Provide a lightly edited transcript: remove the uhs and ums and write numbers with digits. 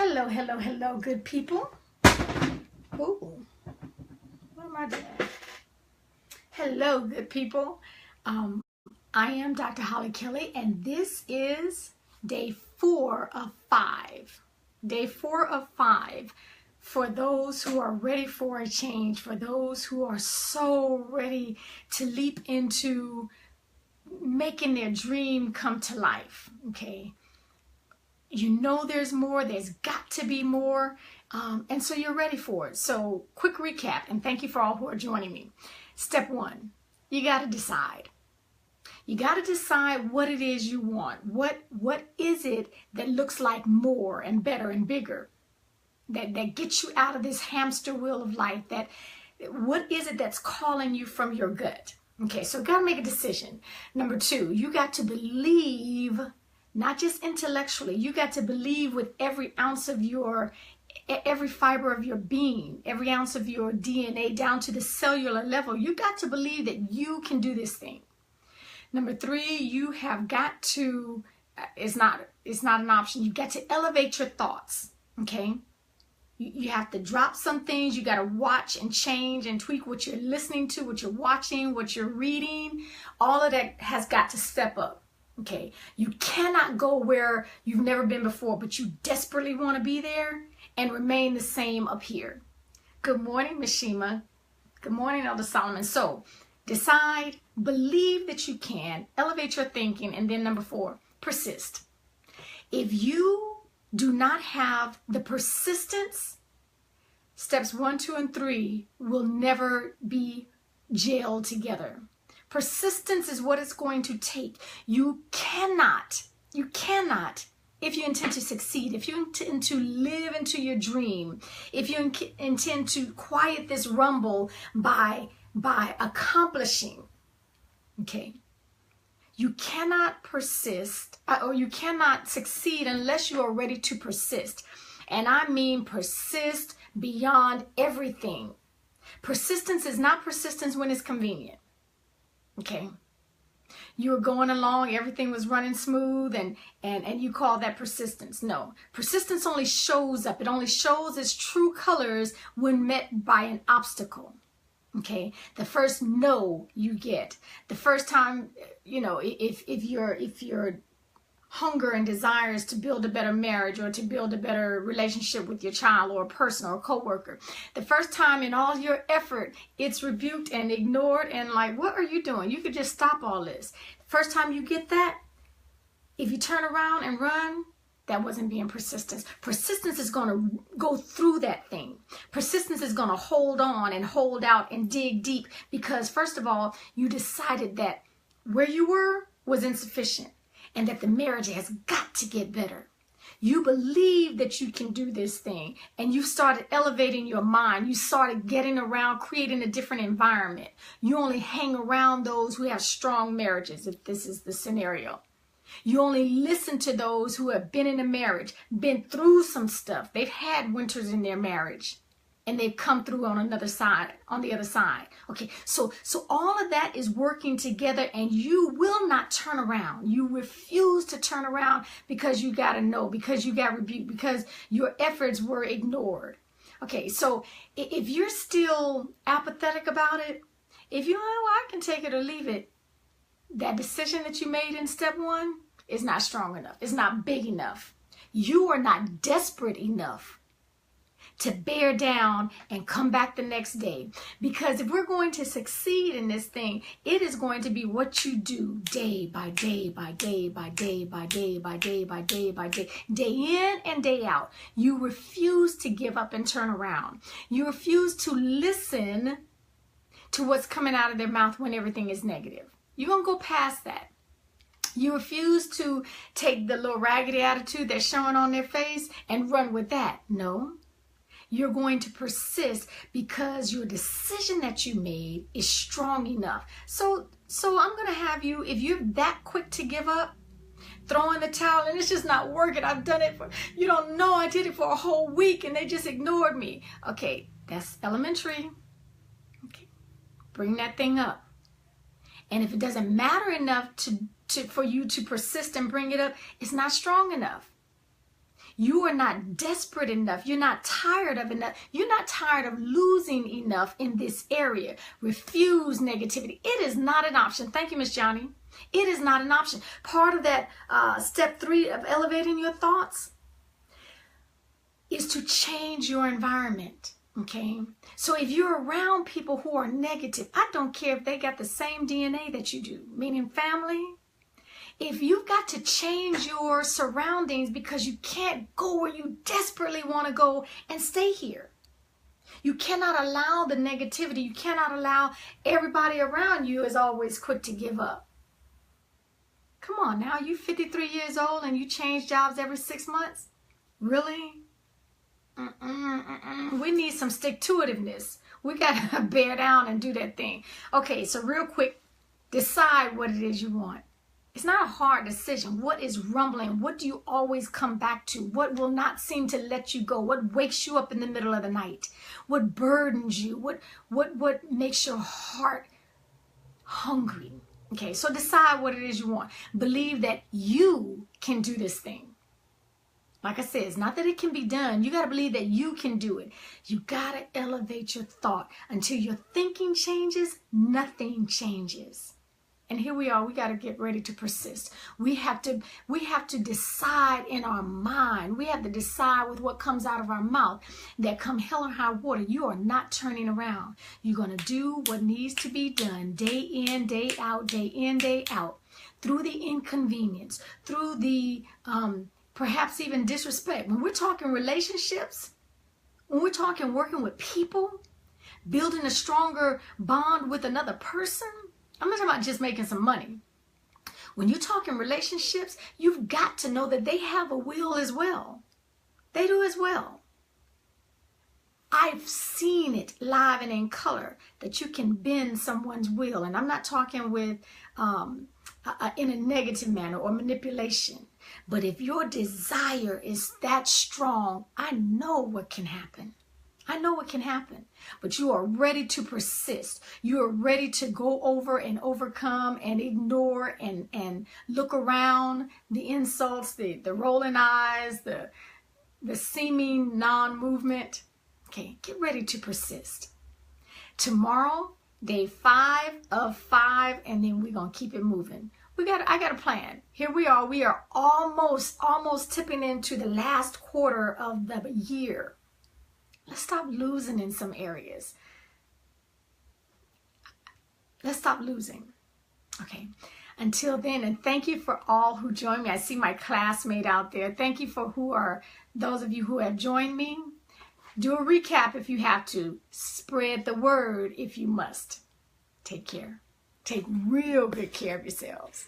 Hello, hello, hello, good people. Ooh, what am I doing? Hello, good people. I am Dr. Hollie Kelly, and this is day 4 of 5. Day 4 of 5 for those who are ready for a change, for those who are so ready to leap into making their dream come to life, okay? You know there's more, there's got to be more, and so you're ready for it. So quick recap, and thank you for all who are joining me. Step 1, you got to decide. You got to decide what it is you want. What is it that looks like more and better and bigger, that gets you out of this hamster wheel of life? What is it that's calling you from your gut? Okay, so you got to make a decision. Number 2, you got to believe, not just intellectually, you got to believe with every ounce of every fiber of your being, every ounce of your DNA down to the cellular level. You got to believe that you can do this thing. Number 3, you have got to, it's not an option, you got to elevate your thoughts, okay? You have to drop some things. You got to watch and change and tweak what you're listening to, what you're watching, what you're reading. All of that has got to step up. Okay, you cannot go where you've never been before, but you desperately want to be there and remain the same up here. Good morning, Mishima. Good morning, Elder Solomon. So decide, believe that you can, elevate your thinking, and then number 4, persist. If you do not have the persistence, steps 1, 2, and 3 will never be gelled together. Persistence is what it's going to take. You cannot, if you intend to succeed, if you intend to live into your dream, if you intend to quiet this rumble by accomplishing, okay, you cannot persist, or you cannot succeed unless you are ready to persist. And I mean persist beyond everything. Persistence is not persistence when it's convenient. Okay, you were going along, everything was running smooth, and you call that persistence. No, persistence only shows up. It only shows its true colors when met by an obstacle. Okay, the first no you get, the first time, you know, if your hunger and desire is to build a better marriage or to build a better relationship with your child or a person or a coworker, the first time in all your effort, it's rebuked and ignored and like, what are you doing? You could just stop all this. First time you get that, if you turn around and run, that wasn't being persistence. Persistence is going to go through that thing. Persistence is going to hold on and hold out and dig deep because, first of all, you decided that where you were was insufficient and that the marriage has got to get better. You believe that you can do this thing, and you started elevating your mind. You started getting around, creating a different environment. You only hang around those who have strong marriages, if this is the scenario. You only listen to those who have been in a marriage, been through some stuff. They've had winters in their marriage, and they've come through on the other side. Okay, so all of that is working together, and you will not turn around. You refuse to turn around because you got to know, because you got rebuked, because your efforts were ignored. Okay, so if you're still apathetic about it, if you know, I can take it or leave it, that decision that you made in step 1 is not strong enough. It's not big enough. You are not desperate enough to bear down and come back the next day. Because if we're going to succeed in this thing, it is going to be what you do day by day, by day, by day, by day, by day, by day, by day, day in and day out. You refuse to give up and turn around. You refuse to listen to what's coming out of their mouth when everything is negative. You're going to go past that. You refuse to take the little raggedy attitude that's showing on their face and run with that. No. You're going to persist because your decision that you made is strong enough. So I'm going to have you, if you're that quick to give up, throw in the towel and it's just not working. I've done it for, you don't know, I did it for a whole week and they just ignored me. Okay, that's elementary. Okay, bring that thing up. And if it doesn't matter enough for you to persist and bring it up, it's not strong enough. You are not desperate enough. You're not tired of enough. You're not tired of losing enough in this area. Refuse negativity. It is not an option. Thank you, Miss Johnny. It is not an option. Part of that step 3 of elevating your thoughts is to change your environment. Okay, so if you're around people who are negative, I don't care if they got the same DNA that you do, meaning family. If you've got to change your surroundings because you can't go where you desperately want to go and stay here. You cannot allow the negativity. You cannot allow everybody around you is always quick to give up. Come on now, you 53 years old and you change jobs every 6 months? Really? We need some stick-to-itiveness. We got to bear down and do that thing. Okay, so real quick, decide what it is you want. It's not a hard decision. What is rumbling? What do you always come back to? What will not seem to let you go? What wakes you up in the middle of the night? What burdens you? What makes your heart hungry? Okay, so decide what it is you want. Believe that you can do this thing. Like I said, it's not that it can be done. You got to believe that you can do it. You got to elevate your thought. Until your thinking changes, nothing changes. And here we are. We got to get ready to persist. We have to decide in our mind. We have to decide with what comes out of our mouth that come hell or high water, you are not turning around. You're going to do what needs to be done day in, day out, day in, day out, through the inconvenience, through the perhaps even disrespect. When we're talking relationships, when we're talking working with people, building a stronger bond with another person, I'm not talking about just making some money. When you're talking relationships, you've got to know that they have a will as well. They do as well. I've seen it live and in color that you can bend someone's will. And I'm not talking with in a negative manner or manipulation. But if your desire is that strong, I know what can happen. I know what can happen. But you are ready to persist. You are ready to go over and overcome and ignore and look around the insults, the rolling eyes, the seeming non-movement. Okay, get ready to persist. Tomorrow, day 5 of 5, and then we're going to keep it moving. I got a plan. Here we are. We are almost tipping into the last quarter of the year. Let's stop losing in some areas. Let's stop losing. Okay. Until then, and thank you for all who joined me. I see my classmate out there. Thank you for those of you who have joined me. Do a recap if you have to. Spread the word if you must. Take care. Take real good care of yourselves.